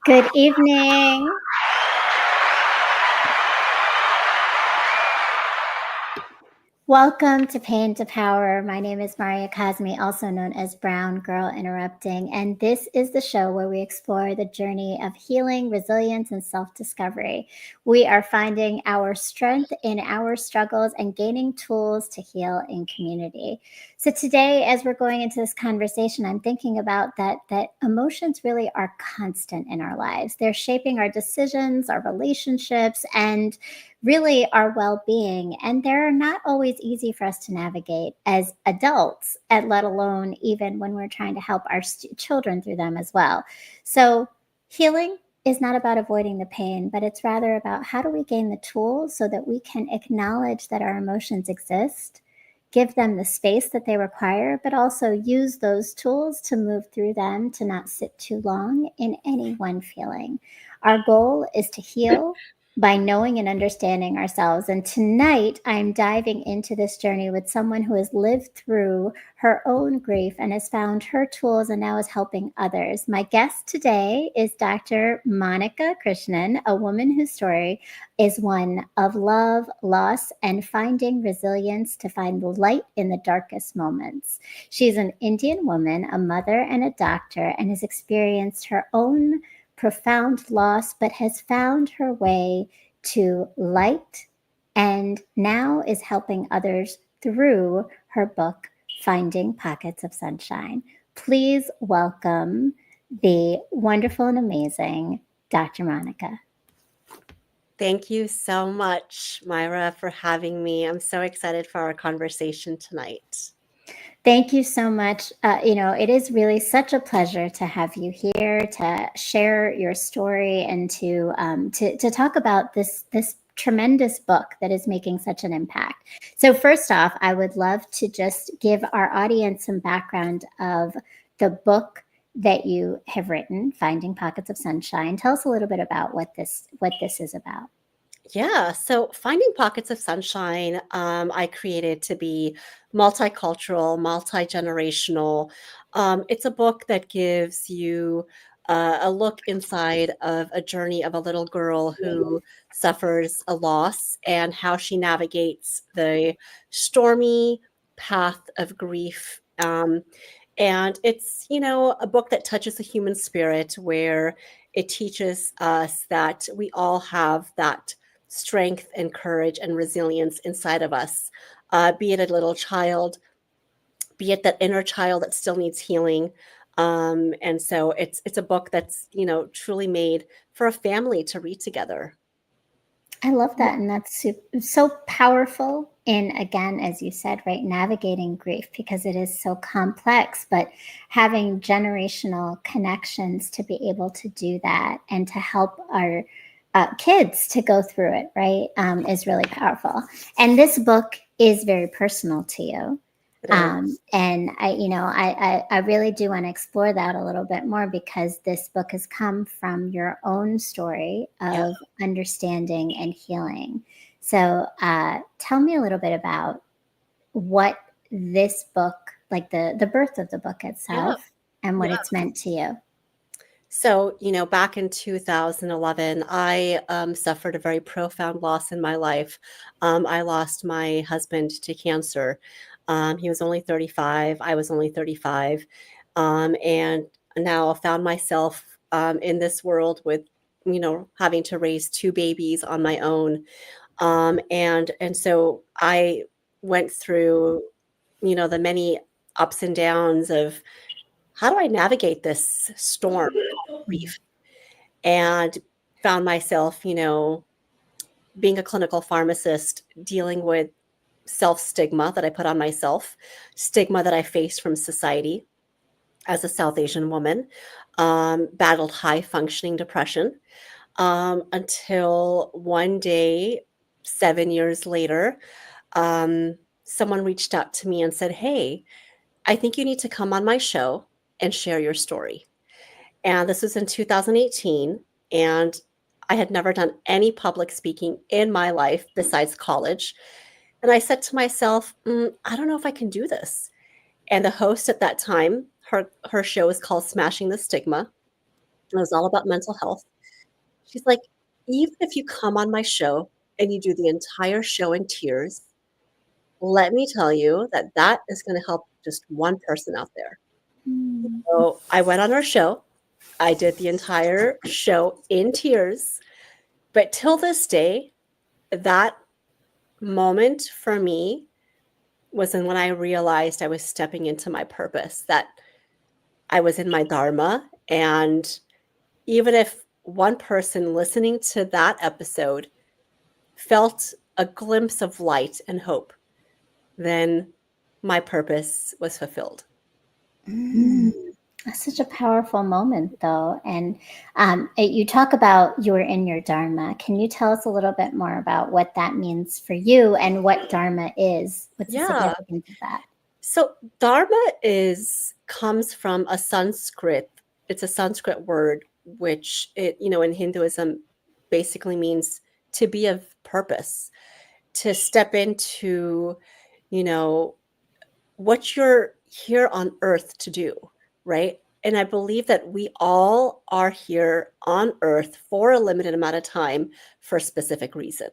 Good evening. Welcome to Pain to Power. My name is Maria Kazmi, also known as Brown Girl Interrupting, and this is the show where we explore the journey of healing, resilience, and self-discovery. We are finding our strength in our struggles and gaining tools to heal in community. So today, as we're going into this conversation, I'm thinking about that emotions really are constant in our lives. They're shaping our decisions, our relationships, and really our well-being, and they're not always easy for us to navigate as adults, and let alone even when we're trying to help our children through them as well. So healing is not about avoiding the pain, but it's rather about how do we gain the tools so that we can acknowledge that our emotions exist, give them the space that they require, but also use those tools to move through them, to not sit too long in any one feeling. Our goal is to heal by knowing and understanding ourselves. And tonight, I'm diving into this journey with someone who has lived through her own grief and has found her tools and now is helping others. My guest today is Dr. Monica Krishnan, a woman whose story is one of love, loss, and finding resilience to find the light in the darkest moments. She's an Indian woman, a mother, and a doctor, and has experienced her own profound loss, but has found her way to light and now is helping others through her book, Finding Pockets of Sunshine. Please welcome the wonderful and amazing Dr. Monica. Thank you so much, Myra, for having me. I'm so excited for our conversation tonight. Thank you so much. It is really such a pleasure to have you here to share your story and to talk about this tremendous book that is making such an impact. So first off, I would love to just give our audience some background of the book that you have written, Finding Pockets of Sunshine. Tell us a little bit about what this is about. Yeah, so Finding Pockets of Sunshine, I created to be multicultural, multi-generational. It's a book that gives you a look inside of a journey of a little girl who suffers a loss and how she navigates the stormy path of grief. And it's, a book that touches the human spirit where it teaches us that we all have that strength and courage and resilience inside of us, be it a little child, be it that inner child that still needs healing. And so it's a book that's truly made for a family to read together. I love that. And that's so powerful in, again, as you said, right, navigating grief because it is so complex, but having generational connections to be able to do that and to help our kids to go through it, right, is really powerful. And this book is very personal to you. And I really do want to explore that a little bit more because this book has come from your own story of understanding and healing. So tell me a little bit about what this book, like the birth of the book itself, and what it's meant to you. So, back in 2011, I suffered a very profound loss in my life. I lost my husband to cancer. He was only 35. I was only 35. And now I found myself in this world with, having to raise two babies on my own. And so I went through, the many ups and downs of how do I navigate this storm called grief? And found myself, being a clinical pharmacist, dealing with self stigma that I put on myself, stigma that I faced from society as a South Asian woman, battled high functioning depression until one day, 7 years later, someone reached out to me and said, "Hey, I think you need to come on my show and share your story." And this was in 2018. And I had never done any public speaking in my life besides college. And I said to myself, I don't know if I can do this. And the host at that time, her show is called Smashing the Stigma. It was all about mental health. She's like, "Even if you come on my show and you do the entire show in tears, let me tell you that that is gonna help just one person out there." Mm. So, I went on her show. I did the entire show in tears, but till this day, that moment for me was when I realized I was stepping into my purpose, that I was in my dharma, and even if one person listening to that episode felt a glimpse of light and hope, then my purpose was fulfilled. Mm. That's such a powerful moment, though. And you talk about you were in your Dharma. Can you tell us a little bit more about what that means for you and what Dharma is? What's the Yeah. significance of that? So dharma is comes from a Sanskrit. It's a Sanskrit word, which in Hinduism basically means to be of purpose, to step into, you know, what you're here on earth to do, right? And I believe that we all are here on earth for a limited amount of time for a specific reason.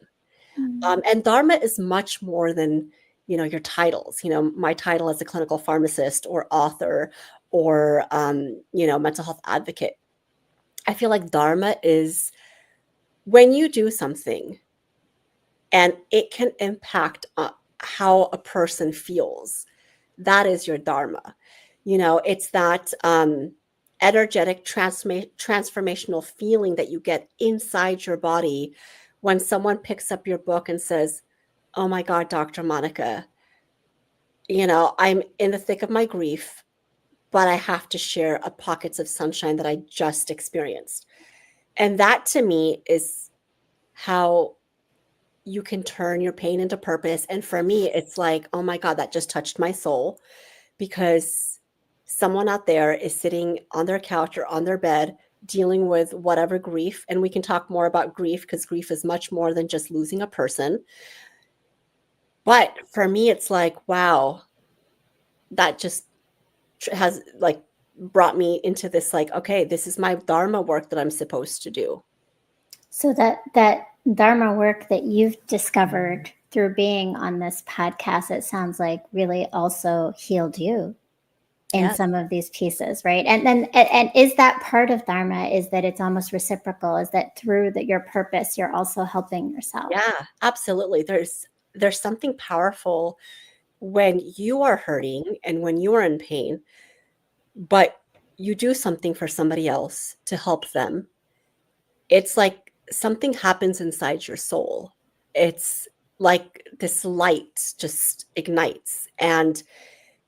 Mm. And dharma is much more than, your titles. My title as a clinical pharmacist or author or, mental health advocate. I feel like dharma is when you do something and it can impact how a person feels. That is your dharma. It's that energetic transformational feeling that you get inside your body when someone picks up your book and says, "Oh my God, Dr. Monica, I'm in the thick of my grief, but I have to share a pockets of sunshine that I just experienced." And that to me is how you can turn your pain into purpose. And for me, it's like, oh my God, that just touched my soul because someone out there is sitting on their couch or on their bed dealing with whatever grief. And we can talk more about grief because grief is much more than just losing a person. But for me, it's like, wow, that just has like brought me into this, like, okay, this is my dharma work that I'm supposed to do. So that Dharma work that you've discovered through being on this podcast, it sounds like really also healed you in Yes. some of these pieces, right? And is that part of Dharma? Is that it's almost reciprocal? Is that through your purpose, you're also helping yourself? Yeah, absolutely. There's something powerful when you are hurting and when you are in pain, but you do something for somebody else to help them. It's like something happens inside your soul. It's like this light just ignites. And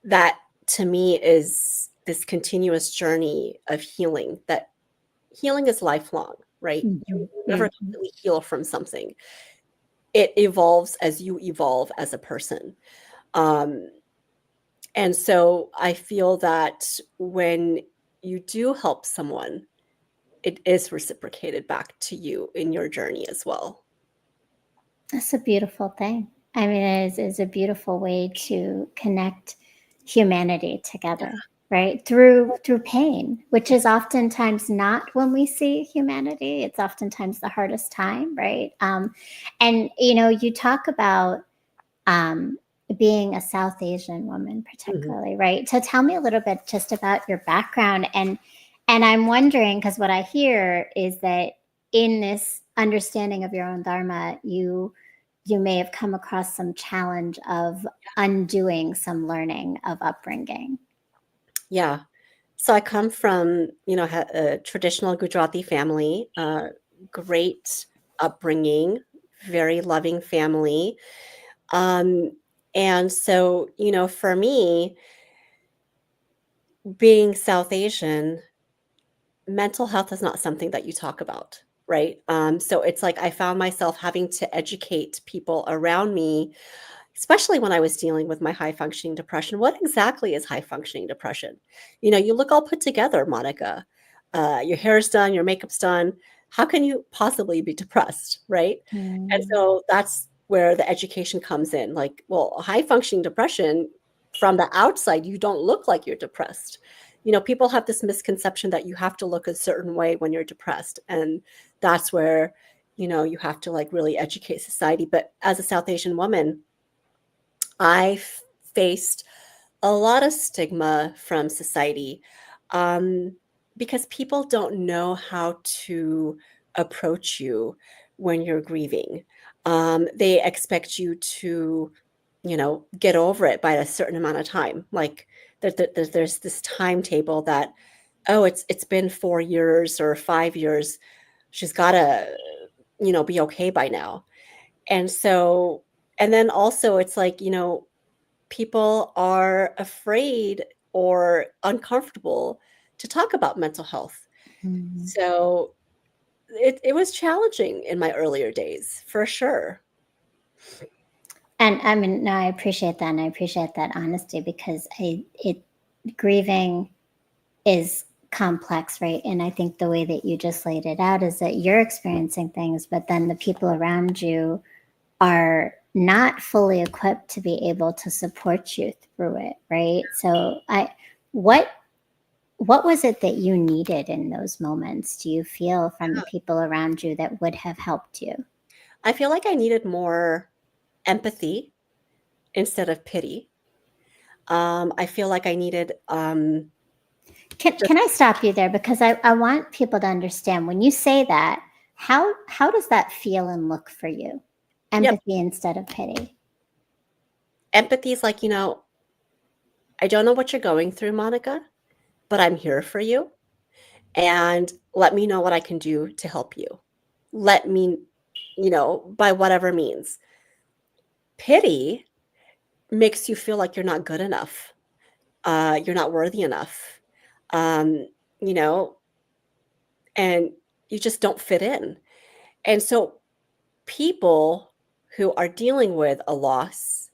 that to me is this continuous journey of healing, that healing is lifelong, right? You Mhm, never mhm. completely heal from something. It evolves as you evolve as a person. Um, and so I feel that when you do help someone, it is reciprocated back to you in your journey as well. That's a beautiful thing. I mean, it is a beautiful way to connect humanity together, right? Through pain, which is oftentimes not when we see humanity. It's oftentimes the hardest time, right? And you talk about um, being a South Asian woman, Mhm. particularly, right? So tell me a little bit just about your background, and I'm wondering because what I hear is that in this understanding of your own dharma, you may have come across some challenge of undoing some learning of upbringing. Yeah. So I come from, a traditional Gujarati family, great upbringing, very loving family. Um, and so, for me, being South Asian, mental health is not something that you talk about, right? So it's like I found myself having to educate people around me, especially when I was dealing with my high functioning depression. What exactly is high functioning depression? You look all put together, Monica. Your hair's done, your makeup's done. How can you possibly be depressed, right? And Mm. so that's where the education comes in. Like, well, high functioning depression, from the outside, you don't look like you're depressed. people have this misconception that you have to look a certain way when you're depressed. And that's where, you have to like really educate society. But as a South Asian woman, I faced a lot of stigma from society, um, because people don't know how to approach you when you're grieving. They expect you to, get over it by a certain amount of time. Like there's this timetable that, oh, it's been 4 years or 5 years. She's got to, be okay by now. And so, and then also it's like, people are afraid or uncomfortable to talk about mental health. Mhm. So it was challenging in my earlier days, for sure. And I mean, no, I appreciate that, and I appreciate that honesty, because grieving is complex, right? And I think the way that you just laid it out is that you're experiencing things, but then the people around you are not fully equipped to be able to support you through it, right? So what what was it that you needed in those moments, do you feel, from the people around you that would have helped you? I feel like I needed more empathy instead of pity. I feel like I needed just, Can I stop you there, because I want people to understand, when you say that, how does that feel and look for you? yep, Empathy instead of pity. empathy is like, I don't know what you're going through, Monica, but I'm here for you. And let me know what I can do to help you. Let me, by whatever means. Pity makes you feel like you're not good enough. You're not worthy enough. Um, you know, and you just don't fit in. And so people who are dealing with a loss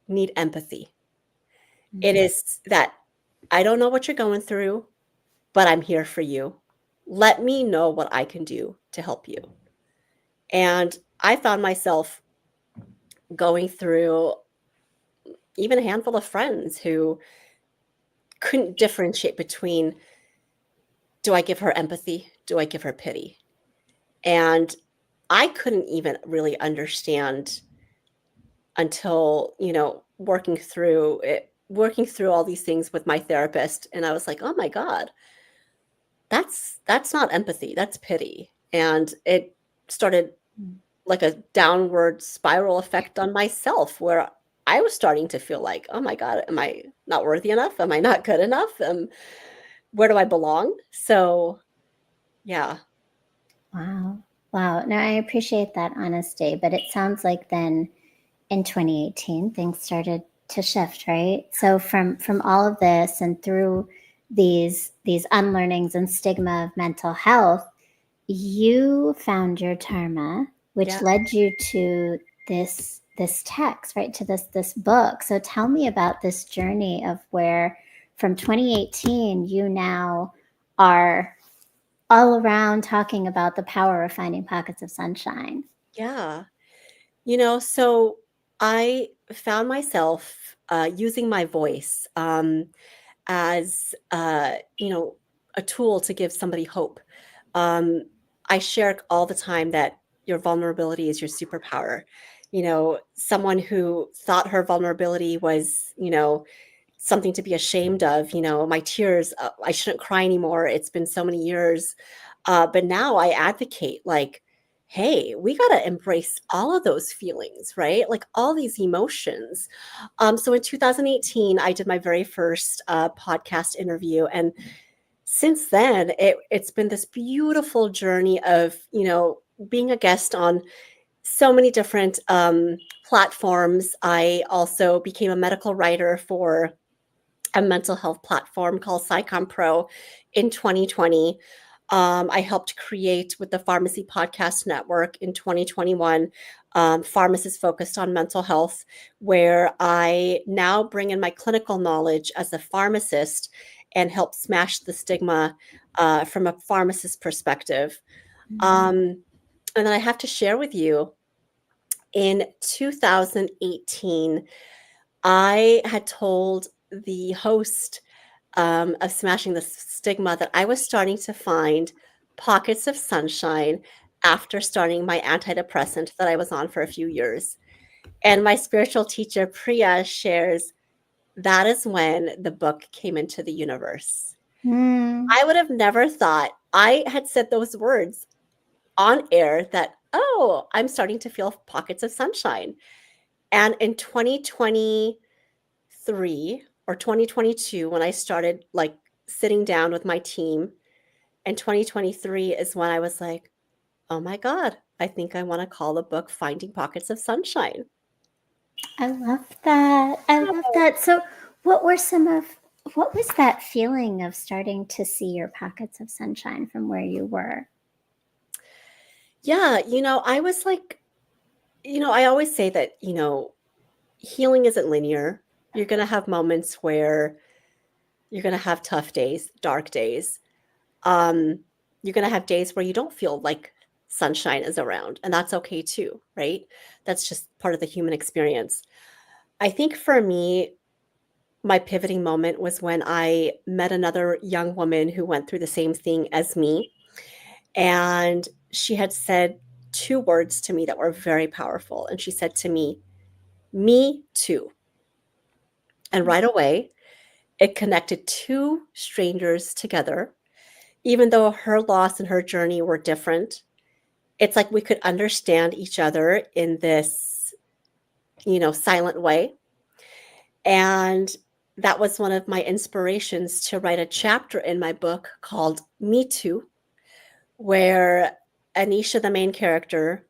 need empathy. It Mhm. is that I don't know what you're going through, but I'm here for you. Let me know what I can do to help you. And I found myself going through even a handful of friends who couldn't differentiate between, do I give her empathy? Do I give her pity? And I couldn't even really understand until, working through all these things with my therapist. And I was like, oh my God, that's not empathy, that's pity. And it started like a downward spiral effect on myself, where I was starting to feel like, oh my God, am I not worthy enough? Am I not good enough? Where do I belong? So, yeah. Wow. Wow. Now, I appreciate that honesty, but it sounds like then in 2018 things started to shift, right? So from all of this and through these unlearnings and stigma of mental health, you found your dharma, Yeah. which led you to this text, right? To this book. So tell me about this journey of where, from 2018, you now are all around talking about the power of finding pockets of sunshine. Yeah. So I found myself using my voice as, a tool to give somebody hope. Um, I share all the time that your vulnerability is your superpower. Someone who thought her vulnerability was, something to be ashamed of, my tears, I shouldn't cry anymore. It's been so many years. But now I advocate, like, hey, we got to embrace all of those feelings, right? Like all these emotions. So in 2018, I did my very first podcast interview. And since then, it's been this beautiful journey of, being a guest on so many different platforms. I also became a medical writer for a mental health platform called Psychon Pro in 2020. I helped create with the Pharmacy Podcast Network in 2021, Pharmacists Focused on Mental Health, where I now bring in my clinical knowledge as a pharmacist and help smash the stigma from a pharmacist perspective. Um, and then I have to share with you, in 2018, I had told the host of smashing the stigma that I was starting to find pockets of sunshine after starting my antidepressant that I was on for a few years. And my spiritual teacher, Priya, shares that is when the book came into the universe. Mm. I would have never thought I had said those words on air that, oh, I'm starting to feel pockets of sunshine. And in 2023 or 2022, when I started like sitting down with my team, and 2023 is when I was like, oh my God, I think I want to call the book Finding Pockets of Sunshine. I love that. I love that. So, what were some of what was that feeling of starting to see your pockets of sunshine from where you were? Yeah, I was like, I always say that, healing isn't linear. You're going to have moments where you're going to have tough days, dark days. Um, you're going to have days where you don't feel like sunshine is around, and that's okay too, right? That's just part of the human experience. I think for me, my pivoting moment was when I met another young woman who went through the same thing as me. And she had said two words to me that were very powerful. And she said to me too. And right away, it connected two strangers together. Even though her loss and her journey were different, it's like we could understand each other in this, silent way. And that was one of my inspirations to write a chapter in my book called Me Too, where Anisha, the main character,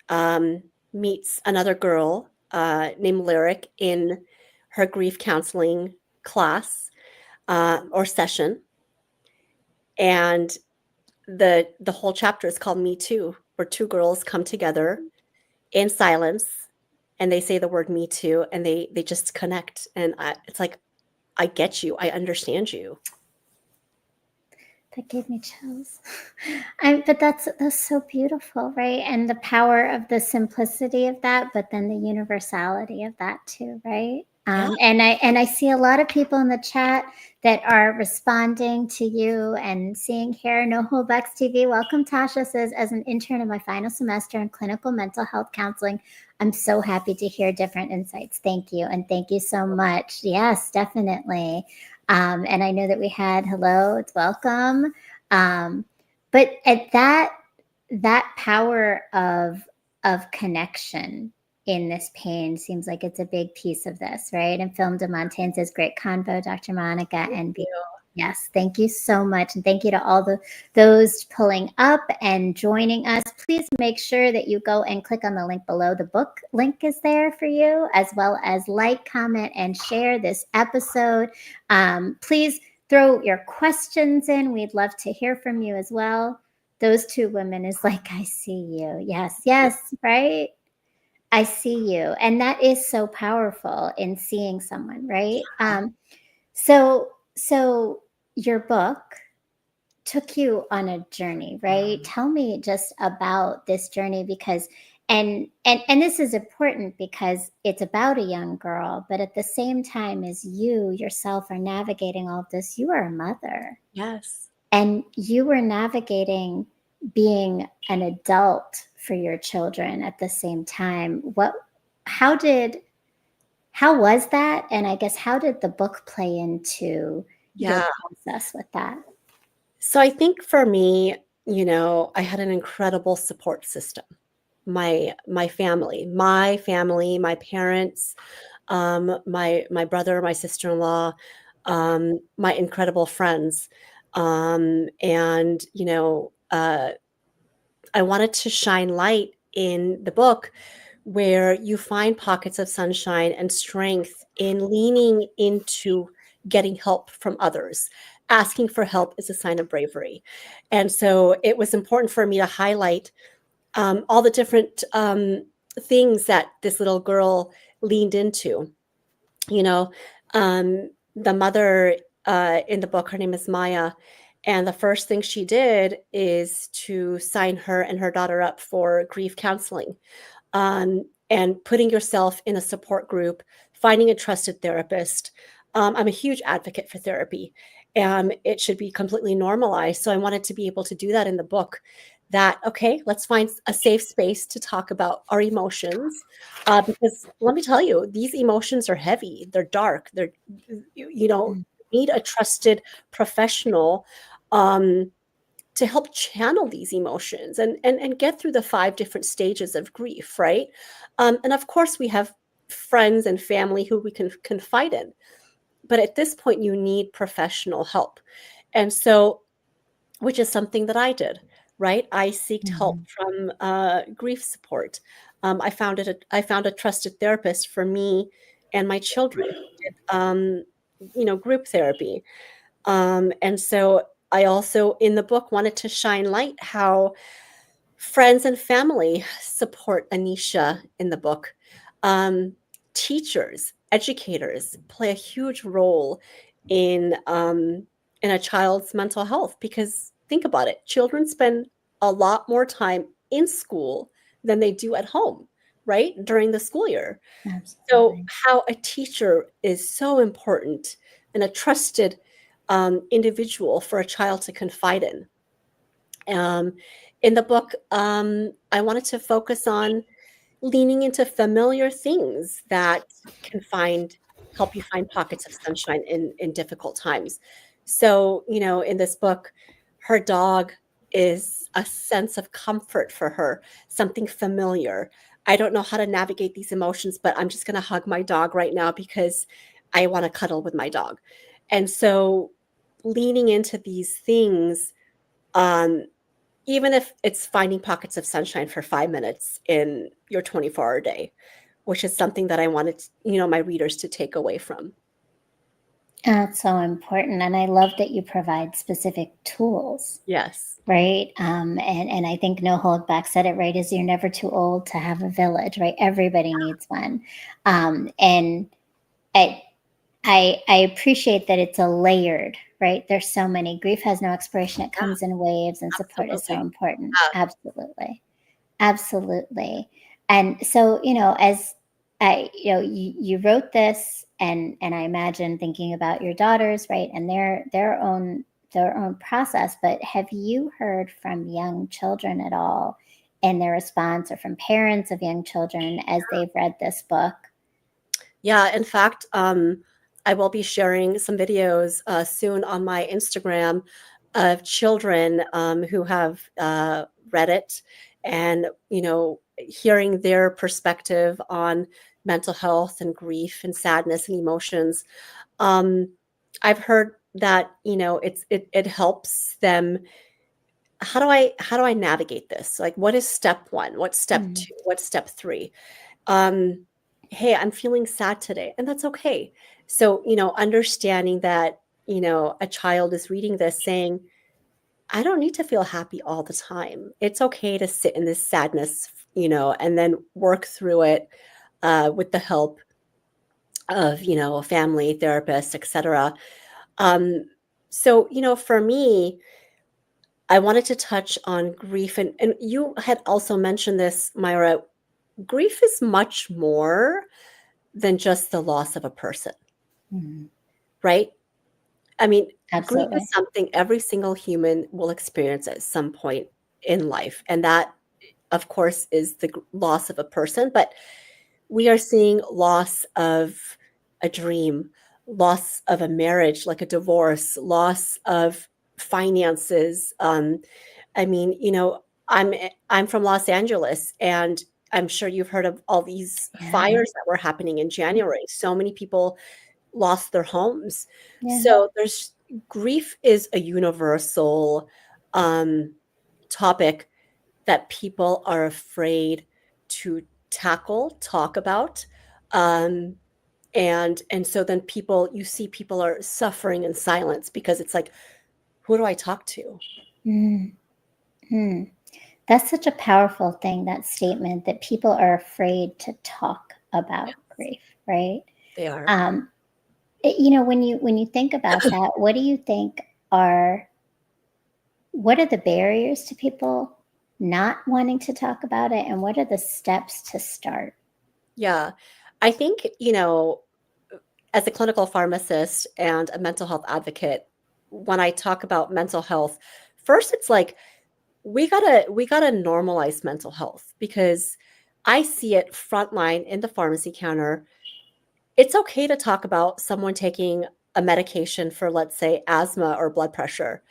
um, meets another girl named Lyric in her grief counseling class or session, and the whole chapter is called Me Too, where two girls come together in silence and they say the word Me Too, and they just connect, and it's like, I get you, I understand you. That gave me chills. But that's so beautiful, right? And the power of the simplicity of that, but then the universality of that too, right? Yeah, And I see a lot of people in the chat that are responding to you and seeing here. No Holdbacks TV. Welcome, Tasha says, as an intern in my final semester in clinical mental health counseling, I'm so happy to hear different insights. Thank you, and thank you so much. Yes, definitely. And I know that we had hello, it's welcome. But at that power of connection in this pain seems like it's a big piece of this, right? And Film de Montaigne says, great convo, Dr. Monica. And yes, thank you so much. And thank you to all those pulling up and joining us. Please make sure that you go and click on the link below. The book link is there for you, as well as like, comment, and share this episode. Please throw your questions in. We'd love to hear from you as well. Those two women is like, I see you. Yes, yes, right? I see you. And that is so powerful in seeing someone, right? So your book took you on a journey, right? Tell me just about this journey, because and this is important because it's about a young girl, but at the same time as you yourself are navigating all of this, you are a mother. yes. And you were navigating being an adult for your children at the same time. How was that? And I guess how did the book play into your Yeah. process with that? So I think for me, I had an incredible support system. My family, my parents, my brother, my sister-in-law, my incredible friends. And I wanted to shine light in the book where you find pockets of sunshine and strength in leaning into getting help from others. Asking for help is a sign of bravery. And so it was important for me to highlight all the different things that this little girl leaned into. You know, the mother in the book, her name is Maya. And the first thing she did is to sign her and her daughter up for grief counseling, and putting yourself in a support group, finding a trusted therapist, I'm a huge advocate for therapy. It should be completely normalized. So I wanted to be able to do that in the book. That okay, let's find a safe space to talk about our emotions, because let me tell you, these emotions are heavy. They're dark. They're you know Mm. need a trusted professional um, to help channel these emotions and get through the 5 different stages of grief, right? And of course, we have friends and family who we can confide in, but at this point, you need professional help. And so, which is something that I did, right? I sought help Mhm. from grief support. I found a trusted therapist for me and my children who did, group therapy. And so I also, in the book, wanted to shine light how friends and family support Anisha in the book. Um, Teachers, educators play a huge role in a child's mental health because think about it, children spend a lot more time in school than they do at home, right? During the school year. So, Absolutely. how a teacher is so important and a trusted individual for a child to confide in. Um, in the book, I wanted to focus on leaning into familiar things that can help you find pockets of sunshine in difficult times. So, in this book, her dog is a sense of comfort for her, something familiar. I don't know how to navigate these emotions, but I'm just going to hug my dog right now because I want to cuddle with my dog. And so, leaning into these things, um, even if it's finding pockets of sunshine for 5 minutes in your 24-hour day, which is something that I wanted, my readers to take away from. That's so important. And I love that you provide specific tools, Yes. right? And I think No Hold Back said it right, is you're never too old to have a village, right? Everybody needs one. And I, I appreciate that it's a layered, right? There's so many. Grief has no expiration. It Yeah, comes in waves, and support is so absolutely. important. Yeah. Absolutely. Absolutely. And so, as you wrote this, and I imagine thinking about your daughters, right? And their own process, but have you heard from young children at all in their response, or from parents of young children as they've read this book? Yeah, in fact, I will be sharing some videos soon on my Instagram of children who have read it and, hearing their perspective on mental health and grief and sadness and emotions. Um, I've heard that, it helps them. How do I navigate this? Like, what is step one? What's step Mm. two? What's step three? um, Hey, I'm feeling sad today, and that's okay. So, understanding that, a child is reading this saying, I don't need to feel happy all the time. It's okay to sit in this sadness, and then work through it with the help of, a family therapist, etc. Um, so, for me, I wanted to touch on grief, and you had also mentioned this, Myra. Grief is much more than just the loss of a person, Mm. right? I mean, grief is Absolutely. something every single human will experience at some point in life. And that, of course, is the loss of a person. But we are seeing loss of a dream, loss of a marriage, like a divorce, loss of finances. I mean, I'm from Los Angeles, and I'm sure you've heard of all these Yeah. fires that were happening in January. So many people lost their homes. Yeah. So there's grief is a universal um, topic that people are afraid to tackle, talk about. Um, and so then you see people are suffering in silence because it's like, who do I talk to? Mm. Mm. That's such a powerful thing, that statement, that people are afraid to talk about grief, right? They are. Um, when you think about that, are what are the barriers to people not wanting to talk about it, and what are the steps to start? Yeah. I think, as a clinical pharmacist and a mental health advocate, when I talk about mental health, first it's like we gotta normalize mental health because I see it frontline in the pharmacy counter. It's okay to talk about someone taking a medication for, let's say, asthma or blood pressure.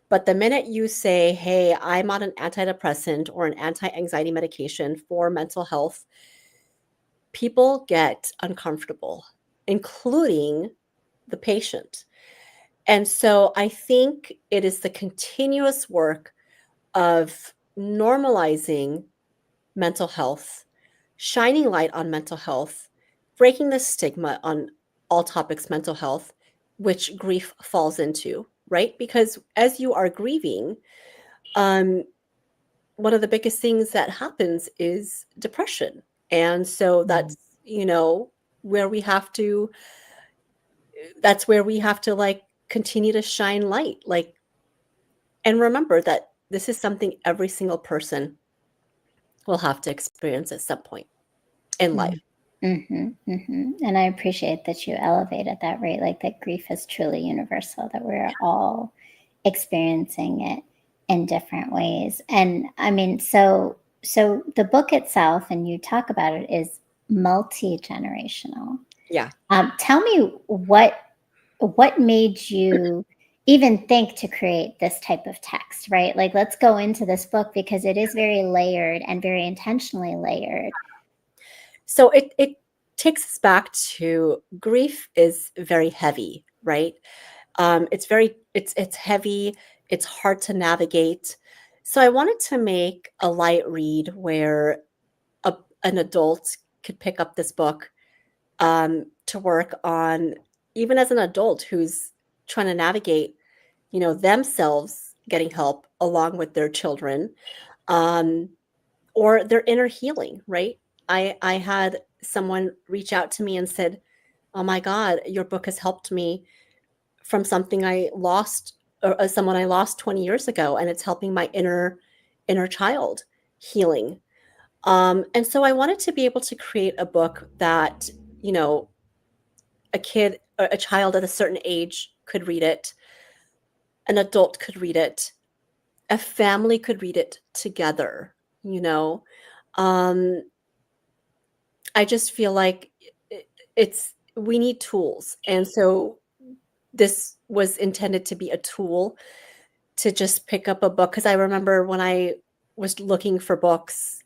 But the minute you say, hey, I'm on an antidepressant or an anti anxiety medication for mental health, people get uncomfortable, including the patient. And so I think it is the continuous work of normalizing mental health, shining light on mental health, breaking the stigma on all topics mental health, which grief falls into, right? Because as you are grieving, um, one of the biggest things that happens is depression. And so Mm. where we have to, that's where we have to like continue to shine light. Like, and remember that this is something every single person will have to experience at some point in life. And I appreciate that you elevated that, right? Like that grief is truly universal, that we're all experiencing it in different ways. And I mean, so the book itself, and you talk about it, is multi-generational. Yeah. Tell me what made you even think to create this type of text, right? Like, let's go into this book because it is very layered and very intentionally layered. So it takes us back to grief is very heavy, right? It's heavy, it's hard to navigate. So I wanted to make a light read where an adult could pick up this book to work on, even as an adult who's trying to navigate, themselves getting help along with their children, um, or their inner healing, right? I had someone reach out to me and said, "Oh my God, your book has helped me from something I lost, or someone I lost 20 years ago, and it's helping my inner child healing." And so I wanted to be able to create a book that, you know, a child at a certain age could read it, an adult could read it, a family could read it together, you know. Um, I just feel like it's we need tools. And so this was intended to be a tool to just pick up a book, because I remember when I was looking for books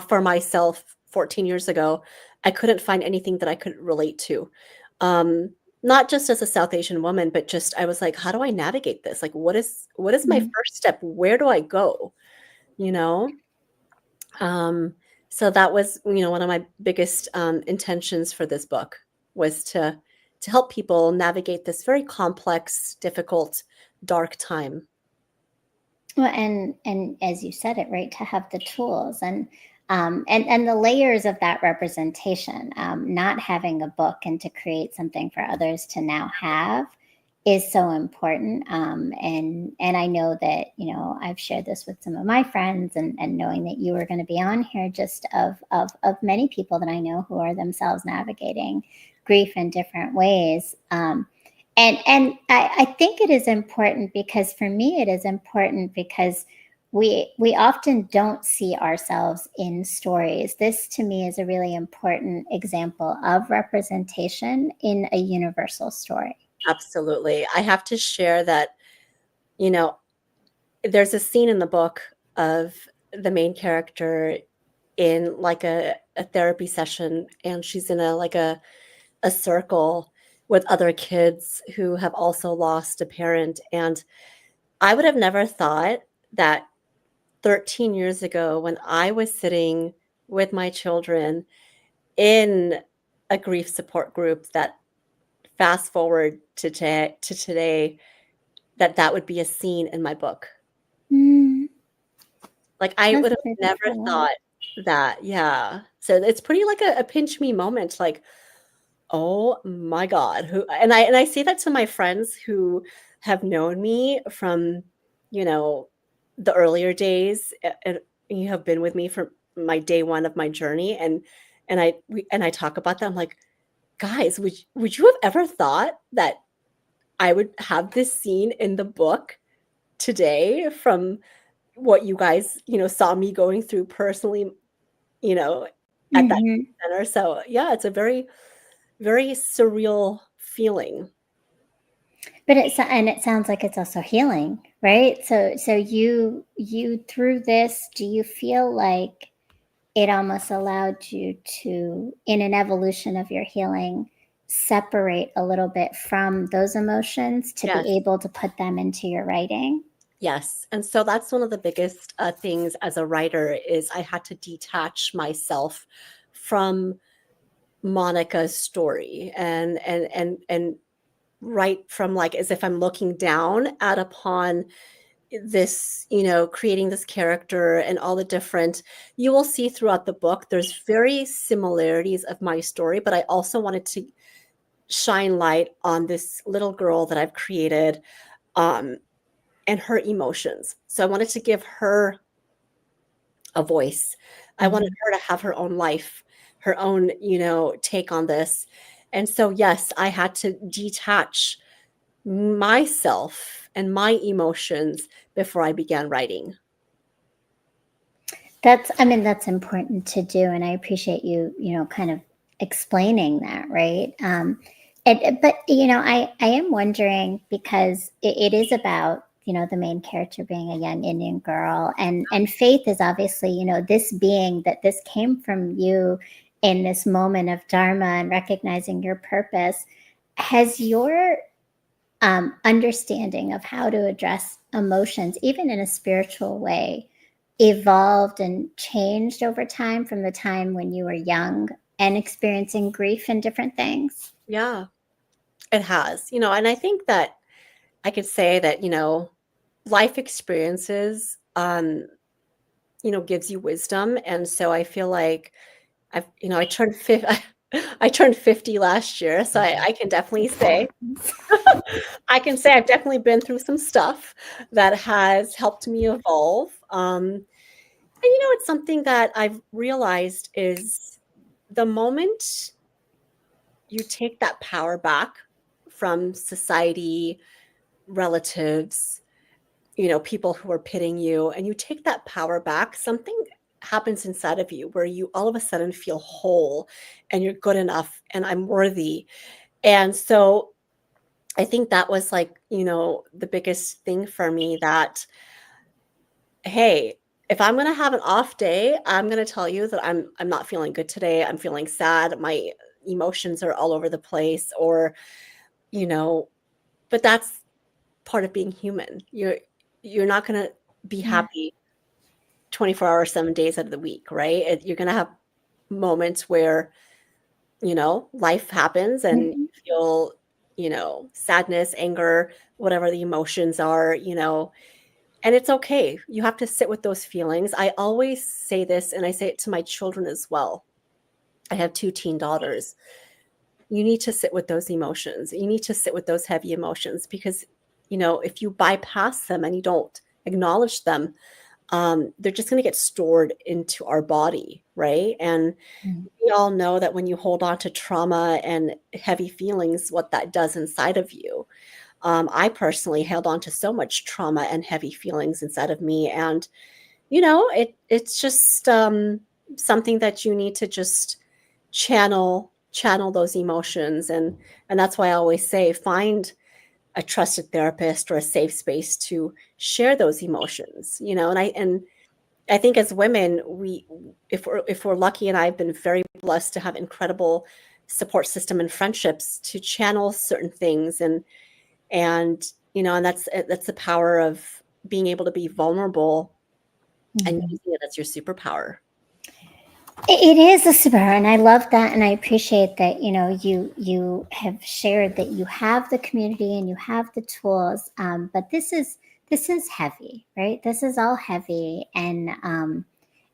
for myself 14 years ago, I couldn't find anything that I could relate to. Um, Not just as a South Asian woman, but just I was like, how do I navigate this? Like, what is my Mm. first step? Where do I go? You know? Um, so that was, one of my biggest intentions for this book was to help people navigate this very complex, difficult, dark time. Well, and as you said it, right, to have the tools and the layers of that representation, not having a book and to create something for others to now have is so important. And I know that, I've shared this with some of my friends, and knowing that you were going to be on here, just of many people that I know who are themselves navigating grief in different ways. And I think it is important because for me it is important because we often don't see ourselves in stories. This to me is a really important example of representation in a universal story. Absolutely. I have to share that, you know, there's a scene in the book of the main character in like a therapy session, and she's in a circle with other kids who have also lost a parent. And I would have never thought that 13 years ago, when I was sitting with my children in a grief support group, that fast forward to today, that would be a scene in my book. Mm, Like, I that's would have never beautiful. thought that. Yeah. So it's pretty like a pinch me moment, like, "Oh my God, who," and I say that to my friends who have known me from, you know, the earlier days, and you have been with me from my day 1 of my journey, and I talk about them, like, guys, would you have ever thought that I would have this scene in the book today from what you guys, saw me going through personally, you know, at that Hmm. center. So yeah, it's a very, very surreal feeling. But it sounds like it's also healing, right? So you through this, do you feel like it almost allowed you to, in an evolution of your healing, separate a little bit from those emotions to Yes. be able to put them into your writing? Yes. And so that's one of the biggest things as a writer is I had to detach myself from Monica's story and write from like as if I'm looking down at upon this, creating this character and all the different you will see throughout the book there's very similarities of my story, but I also wanted to shine light on this little girl that I've created, um, and her emotions. So I wanted to give her a voice. I wanted Mhm. her to have her own life, her own, take on this. And so, yes, I had to detach myself and my emotions before I began writing. I mean, that's important to do, and I appreciate you, kind of explaining that, right? But I am wondering because it is about the main character being a young Indian girl, and Faith is obviously this being that this came from you in this moment of dharma and recognizing your purpose. Has your understanding of how to address emotions, even in a spiritual way, evolved and changed over time from the time when you were young and experiencing grief and different things? Yeah, it has, and I think that I could say that, life experiences, gives you wisdom. And so I feel like I turned 50, I turned 50 last year. So I can definitely say, I can say I've definitely been through some stuff that has helped me evolve. And it's something that I've realized is the moment you take that power back from society, relatives, people who are pitting you, and you take that power back, something happens inside of you where you all of a sudden feel whole and you're good enough and I'm worthy. And so I think that was like, the biggest thing for me that, hey, if I'm going to have an off day, I'm going to tell you that I'm not feeling good today. I'm feeling sad. My emotions are all over the place or, you know, but that's part of being human. You're not going to be Yeah. happy 24 hours, 7 days out of the week, right? You're going to have moments where, life happens and Mhm. you feel, sadness, anger, whatever the emotions are, and it's okay. You have to sit with those feelings. I always say this, and I say it to my children as well. I have 2 teen daughters. You need to sit with those emotions. You need to sit with those heavy emotions because, if you bypass them and you don't acknowledge them, they're just going to get stored into our body, right? And Mhm. we all know that when you hold on to trauma and heavy feelings, what that does inside of you. I personally held on to so much trauma and heavy feelings inside of me, and it's just something that you need to just channel those emotions, and that's why I always say find a trusted therapist or a safe space to share those emotions. And I think as women, if we're lucky, and I've been very blessed to have incredible support system and friendships to channel certain things, and that's the power of being able to be vulnerable and Mhm. using it as your superpower. It is a superpower, and I love that, and I appreciate that. You have shared that you have the community and you have the tools, but this is heavy, right? This is all heavy, and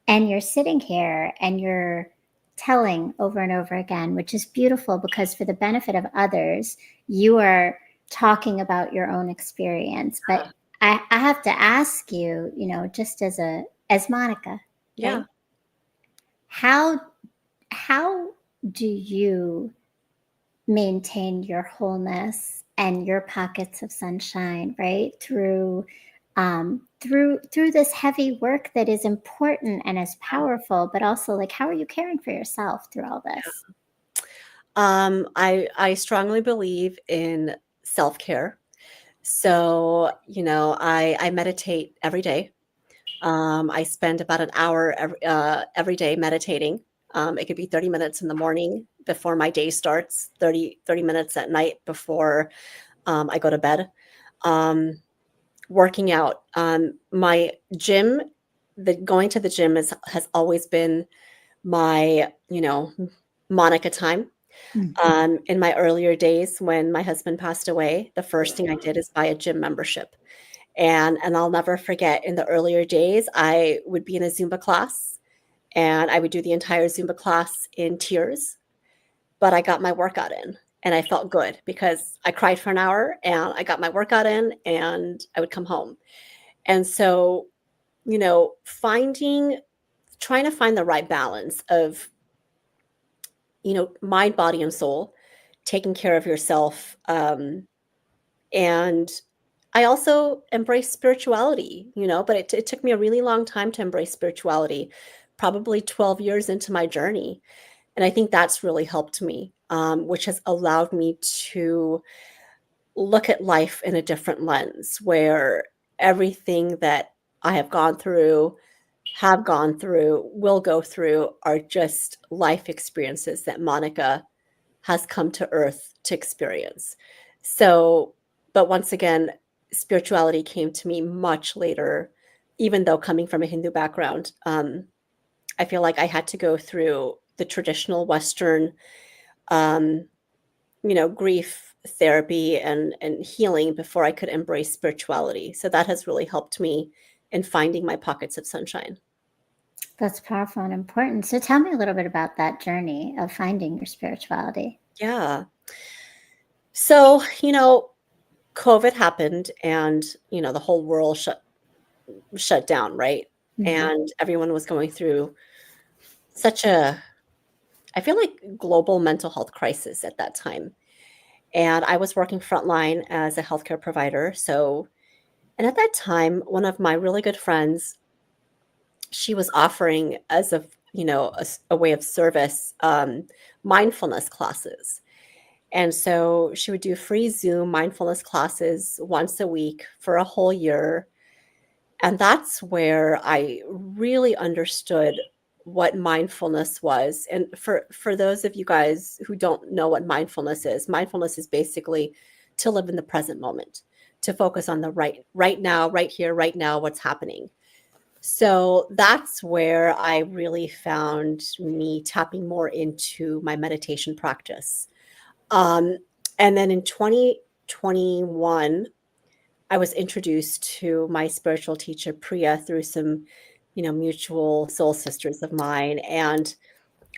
you're sitting here and you're telling over and over again, which is beautiful because for the benefit of others, you are talking about your own experience. But Ah, I have to ask you, just as Monica, yeah. right? How how do you maintain your wholeness and your pockets of sunshine, right? Through this heavy work that is important and is powerful, but also like how are you caring for yourself through all this? I strongly believe in self-care. So, I meditate every day. I spend about an hour every day meditating. It could be 30 minutes in the morning before my day starts, thirty minutes at night before I go to bed. Um, Working out. My gym, going to the gym has always been my, Monica time. Mhm. In my earlier days when my husband passed away, the first thing I did is buy a gym membership. And I'll never forget in the earlier days, I would be in a Zumba class and I would do the entire Zumba class in tears, but I got my workout in and I felt good because I cried for an hour and I got my workout in and I would come home. And so, trying to find the right balance of, mind, body, and soul, taking care of yourself. And I also embrace spirituality, but it took me a really long time to embrace spirituality, probably 12 years into my journey. And I think that's really helped me, which has allowed me to look at life in a different lens where everything that I have gone through, will go through are just life experiences that Monica has come to earth to experience. So, but once again, spirituality came to me much later, even though coming from a Hindu background. I feel like I had to go through the traditional Western, um, grief therapy and healing before I could embrace spirituality. So that has really helped me in finding my pockets of sunshine. That's powerful and important. So tell me a little bit about that journey of finding your spirituality. Yeah. So, COVID happened and, the whole world shut down, right? Mhm. And everyone was going through such a, I feel like, global mental health crisis at that time. And I was working frontline as a healthcare provider. So, and at that time, one of my really good friends, she was offering as a, a way of service, mindfulness classes. And so she would do free Zoom mindfulness classes once a week for a whole year. And that's where I really understood what mindfulness was. And for those of you guys who don't know what mindfulness is basically to live in the present moment, to focus on the right now, right here, right now, what's happening. So that's where I really found me tapping more into my meditation practice. Um, and then in 2021, I was introduced to my spiritual teacher, Priya, through some, mutual soul sisters of mine. And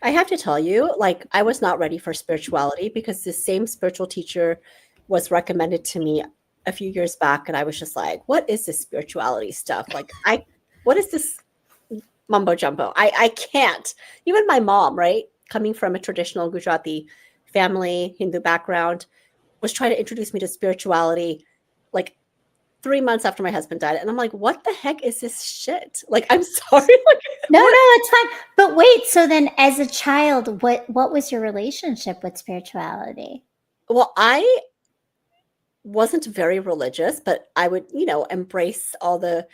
I have to tell you, like, I was not ready for spirituality because the same spiritual teacher was recommended to me a few years back. And I was just like, what is this spirituality stuff? What is this mumbo jumbo? I can't. Even my mom, right? Coming from a traditional Gujarati family, Hindu background, was trying to introduce me to spirituality like 3 months after my husband died, and I'm like, "What the heck is this shit?" Like, I'm sorry, like, No, no, what it's fine. But wait, so then as a child, what was your relationship with spirituality? well, I wasn't very religious, but I would, embrace all the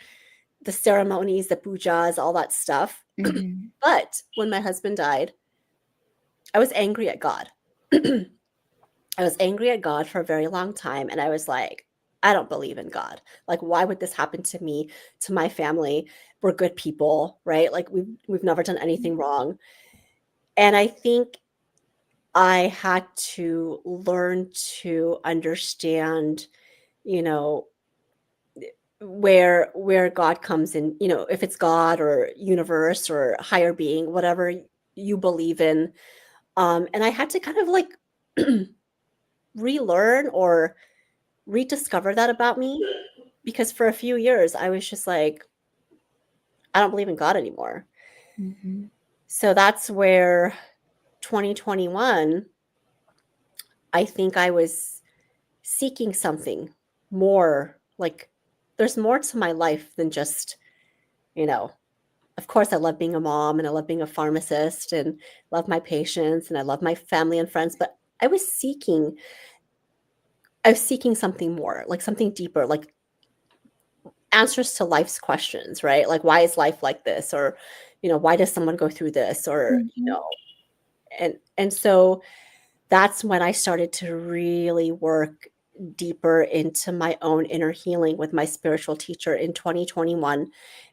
ceremonies, the pujas, all that stuff. Mhm. But when my husband died, I was angry at God. I was angry at God for a very long time, and I was like, "I don't believe in God. Like, why would this happen to me, to my family? We're good people, right? Like, we've never done anything wrong." And I think I had to learn to understand, you know, where God comes in, if it's God or universe or higher being, whatever you believe in. And I had to kind of like relearn or rediscover that about me because for a few years I was just like, I don't believe in God anymore. Mhm. So that's where 2021 I think I was seeking something more. Like, there's more to my life than just, you know, of course, I love being a mom and I love being a pharmacist and love my patients and I love my family and friends, but I was seeking something more, like something deeper, like answers to life's questions, right? Like, why is life like this? Or, why does someone go through this? Or, Mhm. and so that's when I started to really work deeper into my own inner healing with my spiritual teacher in 2021.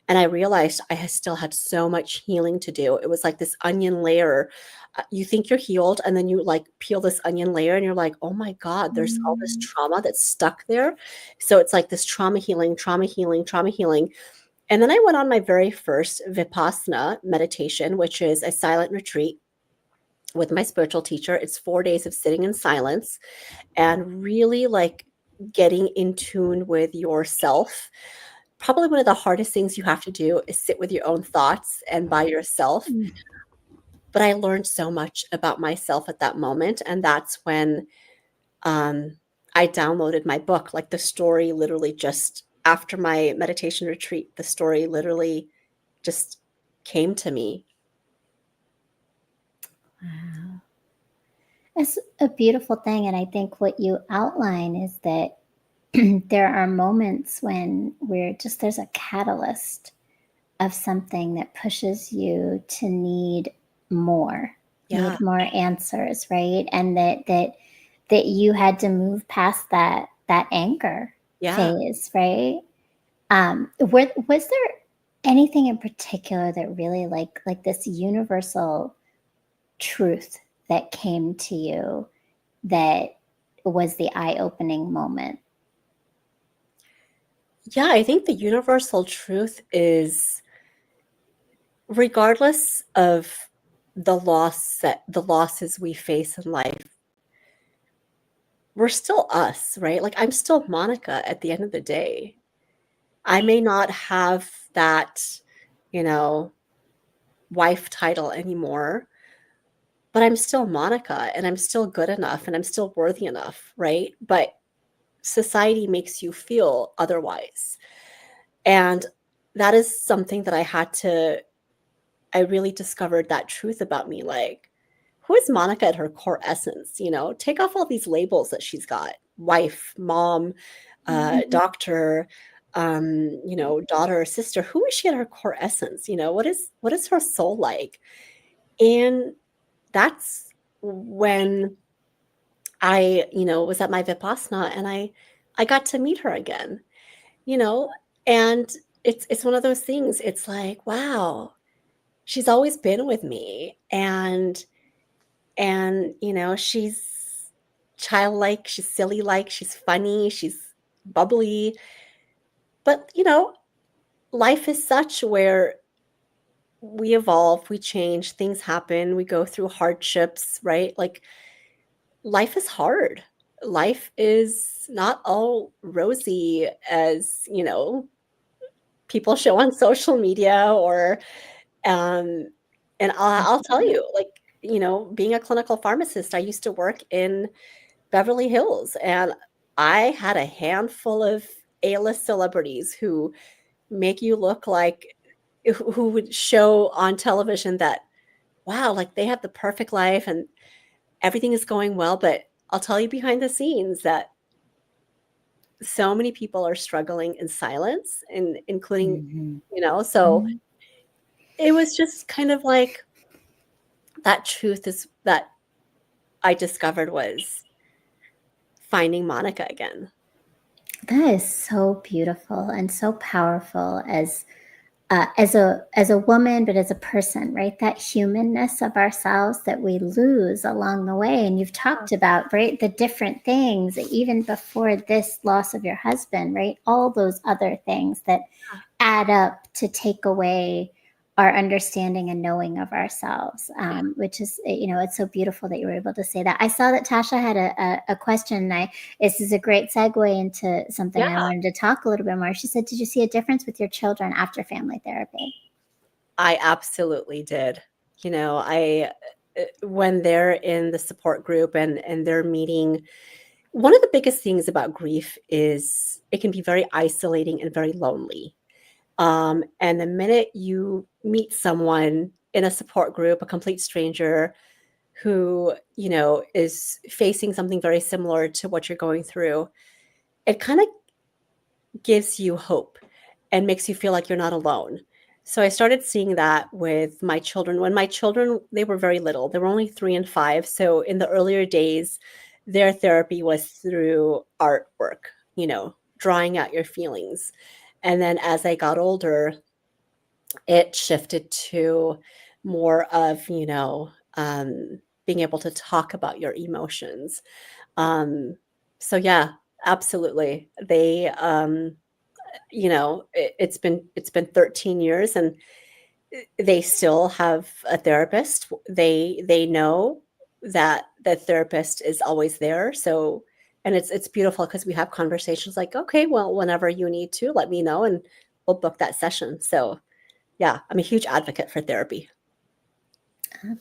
And I realized I still had so much healing to do. It was like this onion layer. You think you're healed, and then you like peel this onion layer, and you're like, oh my God, there's all this Mm. trauma that's stuck there. So it's like this trauma healing, trauma healing, trauma healing. And then I went on my very first Vipassana meditation, which is a silent retreat with my spiritual teacher. It's 4 days of sitting in silence and really like getting in tune with yourself. Probably one of the hardest things you have to do is sit with your own thoughts and by yourself. Mm. But I learned so much about myself at that moment. And that's when um, I downloaded my book. Like the story literally just after my meditation retreat, the story literally just came to me. Wow. It's a beautiful thing. And I think what you outline is that there are moments when there's a catalyst of something that pushes you to Yeah. need more answers, right? And that you had to move past that anger Yeah. phase, right? Was there anything in particular that really like this universal truth that came to you that was the eye-opening moment? Yeah. I think the universal truth is regardless of the losses we face in life, we're still us, right? Like I'm still Monica at the end of the day. I may not have that, you know, wife title anymore, but I'm still Monica and I'm still good enough and I'm still worthy enough, right? But society makes you feel otherwise. And that is something that I really discovered that truth about me. Like, who is Monica at her core essence? Take off all these labels that she's got: wife, mom, doctor, daughter, sister. Who is she at her core essence? What is her soul like? And that's when I, was at my Vipassana and I got to meet her again, you know, and it's one of those things. It's like, wow, she's always been with me. And she's childlike, she's silly, like she's funny, she's bubbly. But life is such where we evolve, we change, things happen, we go through hardships, right? Like life is hard. Life is not all rosy as people show on social media. Or um and I'll tell you, like, being a clinical pharmacist, I used to work in Beverly Hills, and I had a handful of A-list celebrities who make you look like who would show on television that, wow, like they have the perfect life and everything is going well. But I'll tell you behind the scenes that so many people are struggling in silence, and including, Mhm. so Mhm. it was just kind of like that truth is that I discovered was finding Monica again. That is so beautiful and so powerful as a woman, but as a person, right? That humanness of ourselves that we lose along the way. And you've talked about, right, the different things, even before this loss of your husband, right? All those other things that add up to take away our understanding and knowing of ourselves, Yeah. which is, it's so beautiful that you were able to say that. I saw that Tasha had a question. This is a great segue into something I Yeah, wanted to talk a little bit more. She said, did you see a difference with your children after family therapy? I absolutely did. I when they're in the support group and they're meeting, one of the biggest things about grief is it can be very isolating and very lonely. And the minute you meet someone in a support group, a complete stranger who, is facing something very similar to what you're going through, it kind of gives you hope and makes you feel like you're not alone. So I started seeing that with my children. When my children, they were very little, they were only 3 and 5. So in the earlier days, their therapy was through artwork, drawing out your feelings. And then as I got older, it shifted to more of, being able to talk about your emotions. Um, so yeah, absolutely. It's been 13 years and they still have a therapist. They know that the therapist is always there. So, and it's beautiful because we have conversations like, okay, well, whenever you need to, let me know and we'll book that session. So yeah, I'm a huge advocate for therapy.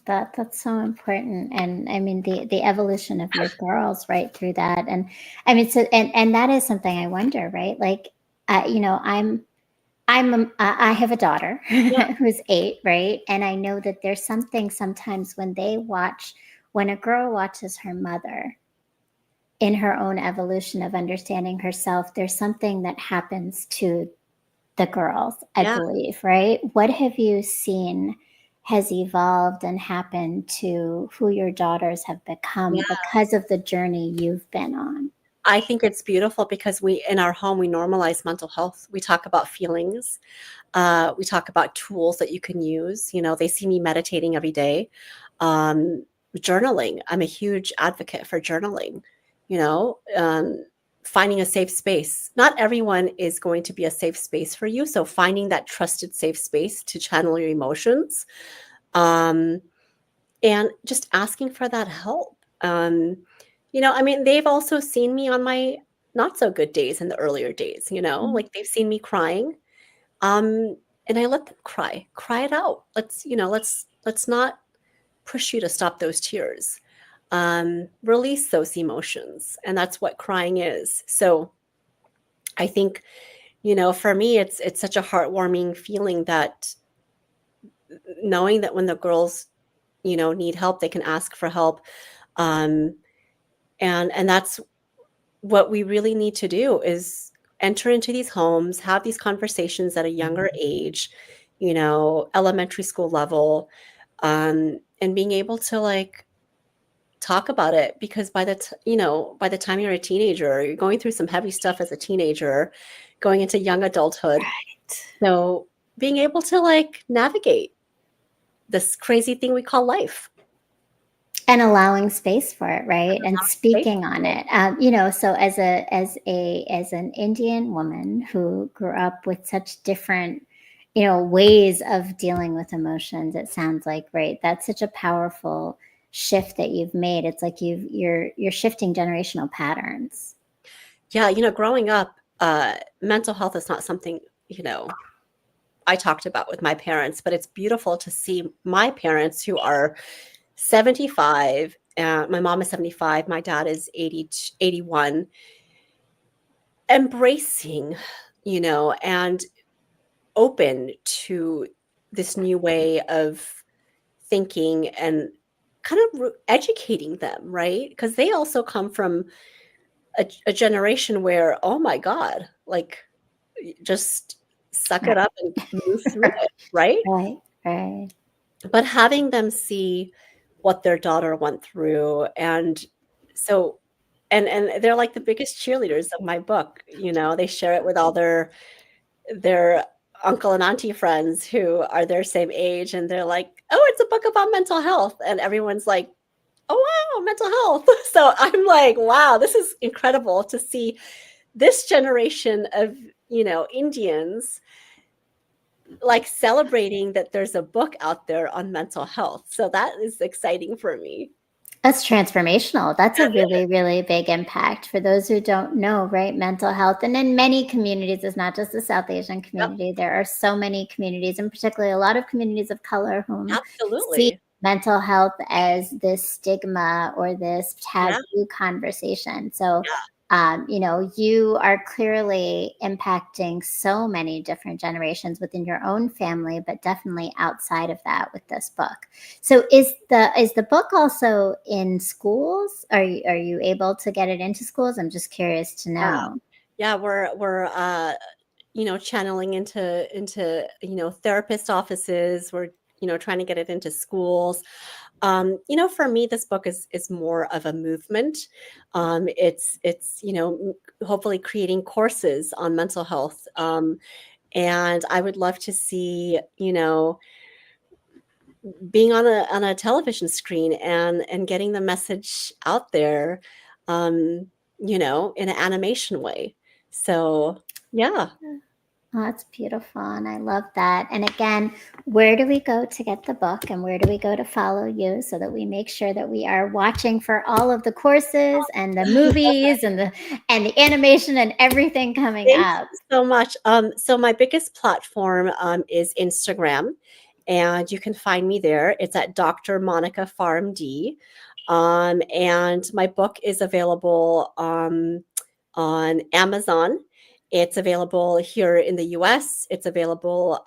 That's so important. And I mean the evolution of your girls right through that. And I mean, so and that is something I wonder, right? Like, I have a daughter Yeah, who's 8, right? And I know that there's something sometimes when a girl watches her mother in her own evolution of understanding herself, there's something that happens to the girls, I yeah, believe, right? What have you seen has evolved and happened to who your daughters have become yeah. because of the journey you've been on? I think it's beautiful because in our home, we normalize mental health. We talk about feelings. We talk about tools that you can use. They see me meditating every day. Um, Journaling. I'm a huge advocate for journaling. You know, um, Finding a safe space. Not everyone is going to be a safe space for you. So finding that trusted safe space to channel your emotions, um, and just asking for that help. I mean, they've also seen me on my not so good days in the earlier days. Mhm. Like they've seen me crying, um, and I let them cry it out. Let's not push you to stop those tears. Release those emotions, and that's what crying is. So I think, for me, it's such a heartwarming feeling that knowing that when the girls, need help, they can ask for help. Um, and that's what we really need to do is enter into these homes, have these conversations at a younger age, elementary school level, and being able to like talk about it because by the time you're a teenager, you're going through some heavy stuff as a teenager, going into young adulthood. So being able to like navigate this crazy thing we call life. And allowing space for it, right? And Safe speaking on for it. it. So as an Indian woman who grew up with such different, ways of dealing with emotions, it sounds like, right? That's such a powerful shift that you've made. It's like you're shifting generational patterns. Yeah, growing up, mental health is not something, I talked about with my parents, but it's beautiful to see my parents who are 75. My mom is 75, my dad is 81, embracing, and open to this new way of thinking and kind of educating them, right? Because they also come from a generation where, oh my God, like just suck it Right. up and move through it, right? Right. Right. But having them see what their daughter went through, and so and they're like the biggest cheerleaders of my book. They share it with all their uncle and auntie friends who are their same age, and they're like, "Oh, it's a book about mental health," and everyone's like, "Oh wow, mental health." So I'm like, wow, this is incredible to see this generation of Indians like celebrating that there's a book out there on mental health. So that is exciting for me. That's transformational. That's a really, really big impact for those who don't know, right? Mental health. And in many communities, it's not just the South Asian Yep, community. There are so many communities, and particularly a lot of communities of color, whom see absolutely. mental health as this stigma or this Yeah, taboo conversation. So, yeah. you are clearly impacting so many different generations within your own family, but definitely outside of that with this book. So, is the book also in schools? Are you able to get it into schools? I'm just curious to Yeah. know. Yeah, we're channeling into therapist offices. We're trying to get it into schools. For me, this book is more of a movement. It's hopefully creating courses on mental health. And I would love to see being on a television screen and getting the message out there, um, in an animation way. So yeah. Oh, that's beautiful. And I love that. And again, where do we go to get the book and where do we go to follow you so that we make sure that we are watching for all of the courses and the movies and the animation and everything coming Thank up? you so much. So my biggest platform is Instagram, and you can find me there. It's at Dr. Monica Farm D. And my book is available on Amazon. It's available here in the US. It's available,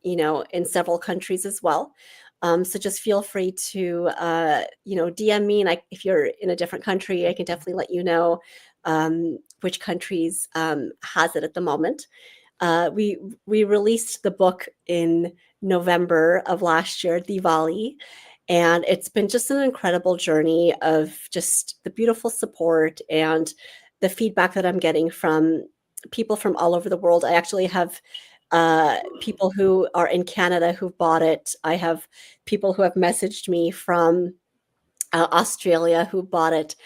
in several countries as well. So just feel free to, DM me, and if you're in a different country, I can definitely let you know which countries has it at the moment. We released the book in November of last year, Diwali, and it's been just an incredible journey of just the beautiful support and the feedback that I'm getting from people from all over the world. I actually have people who are in Canada who bought it. I have people who have messaged me from Australia who bought it.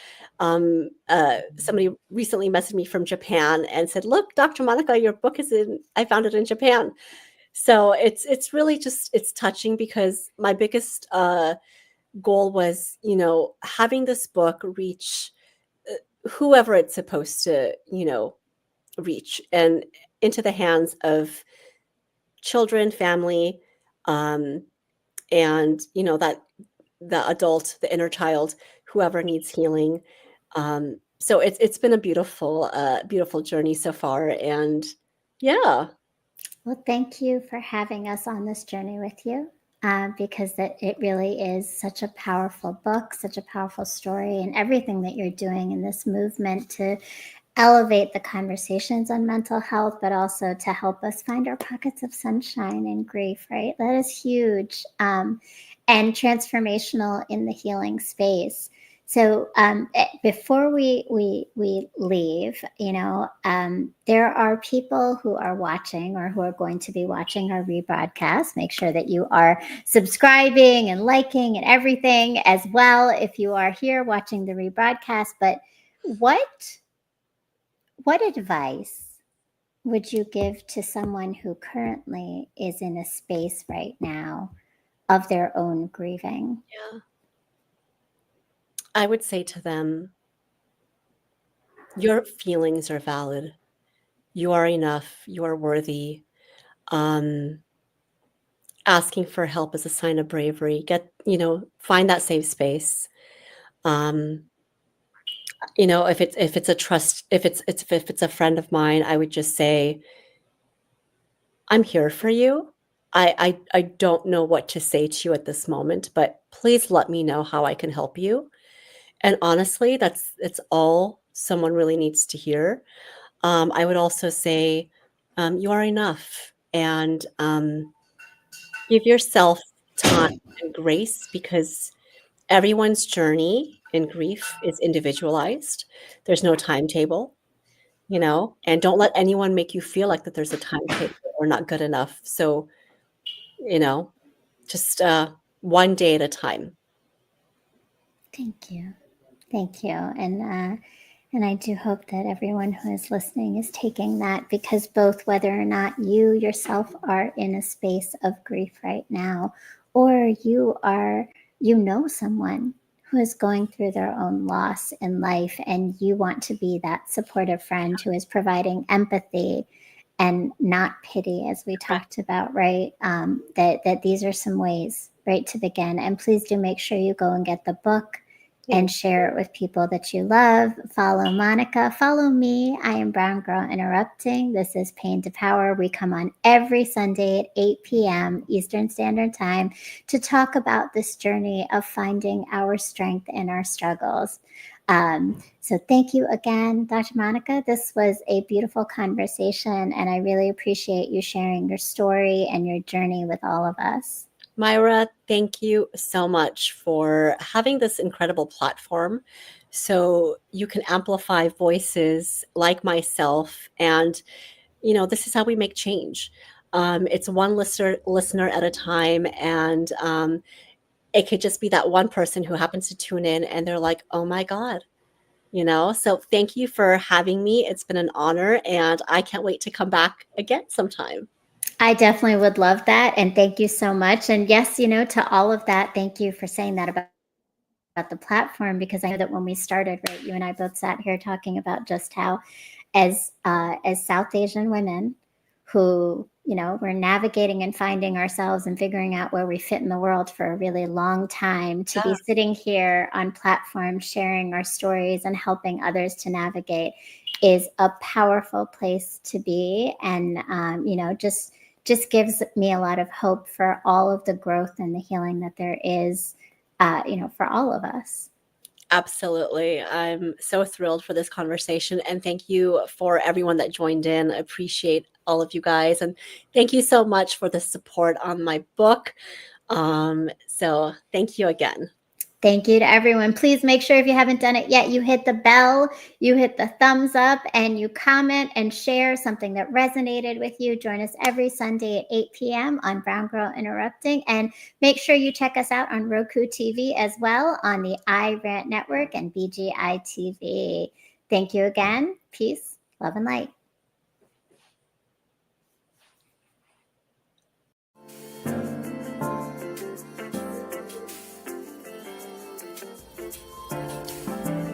Somebody recently messaged me from Japan and said, "Look, Dr. Monica, your book is in. I found it in Japan." So it's really just it's touching because my biggest goal was having this book reach whoever it's supposed to reach and into the hands of children, family, um, and that the adult, the inner child, whoever needs healing. So it's been a beautiful journey so far, and yeah, Well, thank you for having us on this journey with you. Because it really is such a powerful book, such a powerful story, and everything that you're doing in this movement to elevate the conversations on mental health, but also to help us find our pockets of sunshine in grief, right? That is huge, and transformational in the healing space. So before we leave, there are people who are watching or who are going to be watching our rebroadcast. Make sure that you are subscribing and liking and everything as well if you are here watching the rebroadcast. But what advice would you give to someone who currently is in a space right now of their own grieving? yeah, I would say to them, your feelings are valid. You are enough. You are worthy. Um, Asking for help is a sign of bravery. Find that safe space. Um, if it's a trust, if it's a friend of mine, I would just say, I'm here for you. I don't know what to say to you at this moment, but please let me know how I can help you. And honestly, it's all someone really needs to hear. I would also say, you are enough, and give yourself time and grace because everyone's journey in grief is individualized. There's no timetable, and don't let anyone make you feel like that there's a timetable or not good enough. So, you know, just one day at a time. Thank you. Thank you. And I do hope that everyone who is listening is taking that, because both whether or not you yourself are in a space of grief right now, or you know someone who is going through their own loss in life and you want to be that supportive friend who is providing empathy and not pity, as we Correct. talked about, right? That these are some ways, right, to begin. And please do make sure you go and get the book and Thanks. share it with people that you love. Follow Monica. Follow me. I am Brown Girl Interrupting. This is Pain to Power. We come on every Sunday at 8 p.m. Eastern Standard Time to talk about this journey of finding our strength in our struggles. So thank you again, Dr. Monica. This was a beautiful conversation, and I really appreciate you sharing your story and your journey with all of us. Myra, thank you so much for having this incredible platform so you can amplify voices like myself. And, this is how we make change. It's one listener at a time. And it could just be that one person who happens to tune in and they're like, oh my God. So thank you for having me. It's been an honor, and I can't wait to come back again sometime. I definitely would love that. And thank you so much. And yes, to all of that, thank you for saying that about the platform, because I know that when we started, right, you and I both sat here talking about just how as South Asian women who, we're navigating and finding ourselves and figuring out where we fit in the world for a really long time, to be sitting here on platforms sharing our stories and helping others to navigate is a powerful place to be. And, just gives me a lot of hope for all of the growth and the healing that there is, for all of us. Absolutely. I'm so thrilled for this conversation, and thank you for everyone that joined in. I appreciate all of you guys, and thank you so much for the support on my book. So thank you again. Thank you to everyone. Please make sure, if you haven't done it yet, you hit the bell, you hit the thumbs up, and you comment and share something that resonated with you. Join us every Sunday at 8 p.m. on Brown Girl Interrupting. And make sure you check us out on Roku TV as well, on the iRant Network and BGI TV. Thank you again. Peace, love, and light.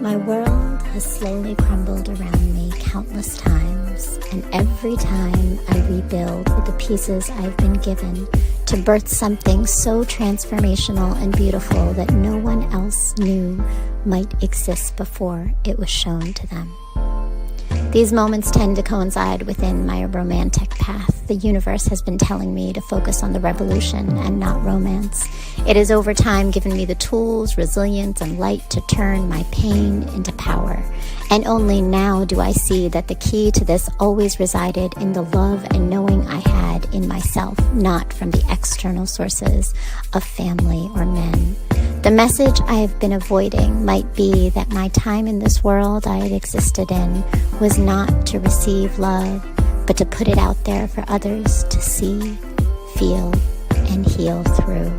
My world has slowly crumbled around me countless times, and every time I rebuild with the pieces I've been given to birth something so transformational and beautiful that no one else knew might exist before it was shown to them. These moments tend to coincide within my romantic path. The universe has been telling me to focus on the revolution and not romance. It has over time given me the tools, resilience, and light to turn my pain into power. And only now do I see that the key to this always resided in the love and knowing I had in myself, not from the external sources of family or men. The message I have been avoiding might be that my time in this world I had existed in was not to receive love, but to put it out there for others to see, feel, and heal through.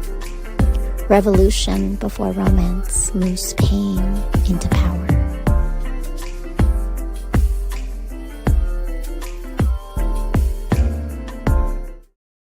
Revolution before romance moves pain into power.